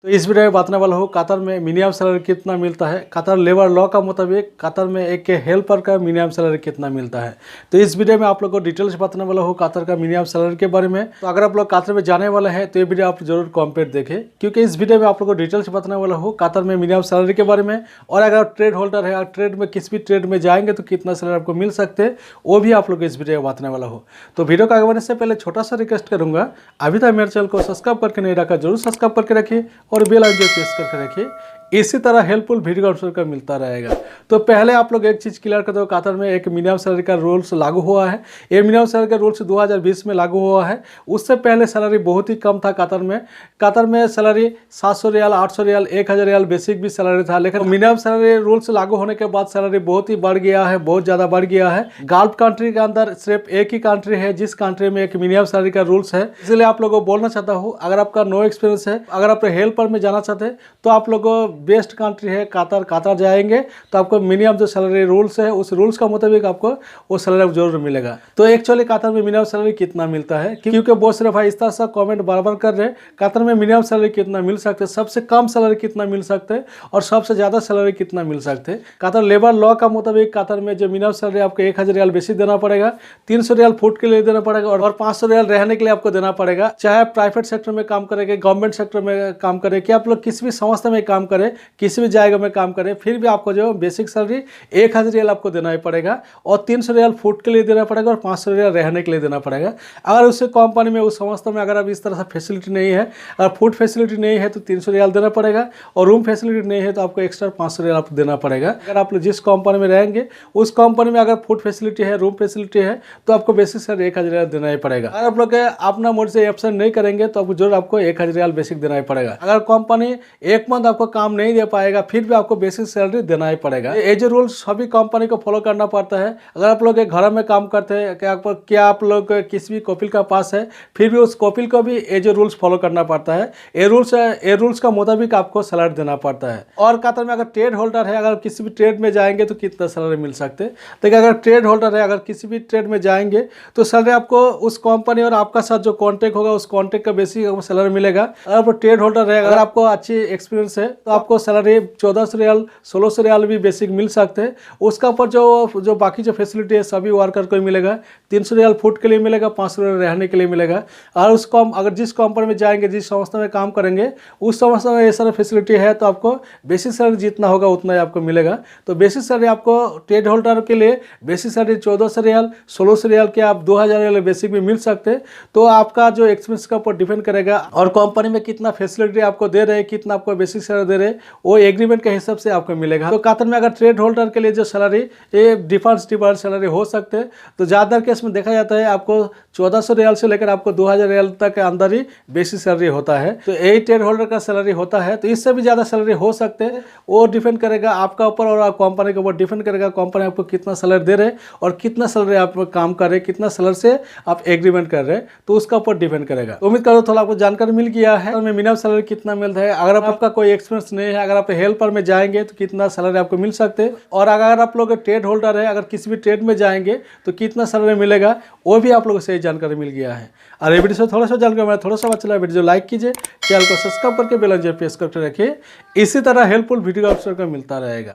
तो इस वीडियो में बताने वाला हूँ कतर में मिनिमम सैलरी कितना मिलता है। कतर लेबर लॉ का मुताबिक कतर में एक हेल्पर का मिनिमम सैलरी कितना मिलता है। तो इस वीडियो में आप लोग को डिटेल्स बताने वाला हूँ कतर का मिनिमम सैलरी के बारे में। तो अगर आप लोग कतर में जाने वाले हैं तो ये वीडियो आप जरूर कंप्लीट देखें, क्योंकि इस वीडियो में आप लोग को डिटेल्स बताने वाला हूँ कतर में मिनिमम सैलरी के बारे में। और अगर आप ट्रेड होल्डर है और ट्रेड में किसी भी ट्रेड में जाएंगे तो कितना सैलरी आपको मिल सकते हैं वो भी आप लोग इस वीडियो में बताने वाला हूँ। तो वीडियो को आगे बढ़ने से पहले छोटा सा रिक्वेस्ट करूँगा, अभी तक मेरे चैनल को सब्सक्राइब करके नहीं रखा जरूर सब्सक्राइब करके रखिए और बेल आइकन करके रखिए। इसी तरह हेल्पफुल वीडियो ऑप्शन का मिलता रहेगा। तो पहले आप लोग एक चीज़ क्लियर कर दो, कतर में एक मिनिमम सैलरी का रूल्स लागू हुआ है। ये मिनिमम सैलरी का रूल्स 2020 में लागू हुआ है। उससे पहले सैलरी बहुत ही कम था कतर में। कतर में सैलरी 700 रियाल, 800 रियाल, 1000 रियाल बेसिक भी सैलरी था। लेकिन मिनिमम सैलरी रूल्स लागू होने के बाद सैलरी बहुत ही बढ़ गया है, बहुत ज़्यादा बढ़ गया है। गल्फ कंट्री के अंदर सिर्फ एक ही कंट्री है जिस कंट्री में एक मिनिमम सैलरी का रूल्स है। इसलिए आप लोगों को बोलना चाहता हूँ, अगर आपका नो एक्सपीरियंस है, अगर आप हेल्पर में जाना चाहते हैं तो आप लोगों को बेस्ट कंट्री है कतर। कतर जाएंगे तो आपको मिनिमम जो सैलरी रूल्स है उस रूल्स का मुताबिक आपको वो सैलरी जरूर मिलेगा। तो एक्चुअली कतर में मिनिमम सैलरी कितना मिलता है, क्योंकि बहुत सारे भाई इस तरह से कमेंट बार बार कर रहे हैं कतर में मिनिमम सैलरी कितना मिल सकते हैं, सबसे कम सैलरी कितना मिल सकते हैं और सबसे ज़्यादा सैलरी कितना मिल सकते हैं। कतर लेबर लॉ का मुताबिक कतर में जो मिनिमम सैलरी आपको 1000 रियाल बेसिक देना पड़ेगा, 300 रियाल फूड के लिए देना पड़ेगा और 500 रियाल रहने के लिए आपको देना पड़ेगा। चाहे आप प्राइवेट सेक्टर में काम करेंगे, गवर्नमेंट सेक्टर में काम करें, कि आप लोग किसी भी संस्था में काम करें, किसी भी जाएगा में काम करें, फिर भी आपको जो बेसिक सैलरी 1000 रियाल आपको देना ही पड़ेगा और 300 रियाल फूड के लिए देना पड़ेगा और 500 रियाल रहने के लिए देना पड़ेगा। अगर उस कंपनी में, उस संस्था में अगर अब इस तरह से फैसिलिटी नहीं है, अगर फूड फैसिलिटी नहीं है तो 300 रियाल देना पड़ेगा और रूम फैसिलिटी नहीं है तो आपको एक्स्ट्रा 500 रियाल आपको देना पड़ेगा। अगर आप जिस कंपनी में रहेंगे उस कंपनी में अगर फूड फैसिलिटी है, रूम फैसिलिटी है तो आपको बेसिक सैलरी 1000 रियाल देना ही पड़ेगा। अगर आप लोग अपना मोड से ऑप्शन नहीं करेंगे तो आपको जरूर आपको 1000 रियाल बेसिक देना ही पड़ेगा। अगर कंपनी एक मंथ आपको काम नहीं दे पाएगा फिर भी आपको बेसिक सैलरी देना ही पड़ेगा। ये जो रूल सभी कंपनी को फॉलो करना पड़ता है। अगर आप लोग घर में काम करते हैं, क्या आप लोग किसी भी कपिल का पास है, फिर भी उस कपिल को भी ये जो रूल्स फॉलो करना पड़ता है। ये रूल्स का मुताबिक आपको सैलरी देना पड़ता है। और कतर में अगर ट्रेड होल्डर है, अगर किसी भी ट्रेड में जाएंगे तो कितना सैलरी मिल सकते हैं। देखिए, अगर ट्रेड होल्डर है, अगर किसी भी ट्रेड में जाएंगे तो सैलरी आपको उस कंपनी और आपका साथ जो कॉन्टेक्ट होगा उस कॉन्टेक्ट का बेसिक आपको सैलरी मिलेगा। अगर आप ट्रेड होल्डर है, अगर आपको अच्छी एक्सपीरियंस है तो आपको सैलरी 1400 रियाल, 1600 रियाल भी बेसिक मिल सकते हैं। उसका ऊपर जो बाकी जो फैसिलिटी है सभी वर्कर को मिलेगा। 300 रियाल फूड के लिए मिलेगा, 500 रियाल रहने के लिए मिलेगा। और अगर जिस कंपनी में जाएंगे, जिस संस्था में काम करेंगे उस संस्था में ये सारा फैसिलिटी है तो आपको बेसिक सैलरी जितना होगा उतना ही आपको मिलेगा। तो बेसिक सैलरी आपको ट्रेड होल्डर के लिए बेसिक सैलरी 1400 रियाल, 1600 रियाल के आप 2000 रियाल बेसिक भी मिल सकते हैं। तो आपका जो एक्सपीरियंस का ऊपर डिपेंड करेगा और कंपनी में कितना फैसिलिटी आपको दे रहे हैं, कितना आपको बेसिक सैलरी दे रहे हैं, वो एग्रीमेंट के हिसाब से आपको मिलेगा। तो कतर में अगर ट्रेड होल्डर के लिए जो सैलरी ये डिफरेंस सैलरी हो सकते हैं, तो ज़्यादातर केस में देखा जाता है आपको 1400 रियाल से लेकर आपको 2000 रियाल तक के अंदर ही बेसिक सैलरी होता है। तो यही ट्रेड होल्डर का सैलरी होता है। तो इससे भी ज़्यादा सैलरी हो सकते हैं, वो डिपेंड करेगा आपका ऊपर और कंपनी के ऊपर डिपेंड करेगा कंपनी आपको कितना सैलरी दे रहे हैं और कितना सैलरी आप काम कर रहे हैं, कितना सैलरी से आप एग्रीमेंट कर रहे हैं, तो उसका ऊपर डिपेंड करेगा। तो उम्मीद करो थोड़ा आपको जानकारी मिल गया है मिनिमम सैलरी कितना मिलता है। अगर आपका कोई एक्सपीरियंस नहीं है, अगर आप हेल्पर में जाएंगे तो कितना सैलरी आपको मिल सकते हैं, और अगर आप लोग ट्रेड होल्डर है, अगर किसी भी ट्रेड में जाएंगे तो कितना सैलरी मिलेगा, वो भी आप लोगों से जानकारी मिल गया है। और ये वीडियो से थोड़ा सा जानकारी मेरा थोड़ा सा अच्छा लगा, वीडियो लाइक कीजिए, चैनल को सब्सक्राइब करके बेल आइकन प्रेस करके रखिए। इसी तरह हेल्पफुल वीडियो आपको मिलता रहेगा।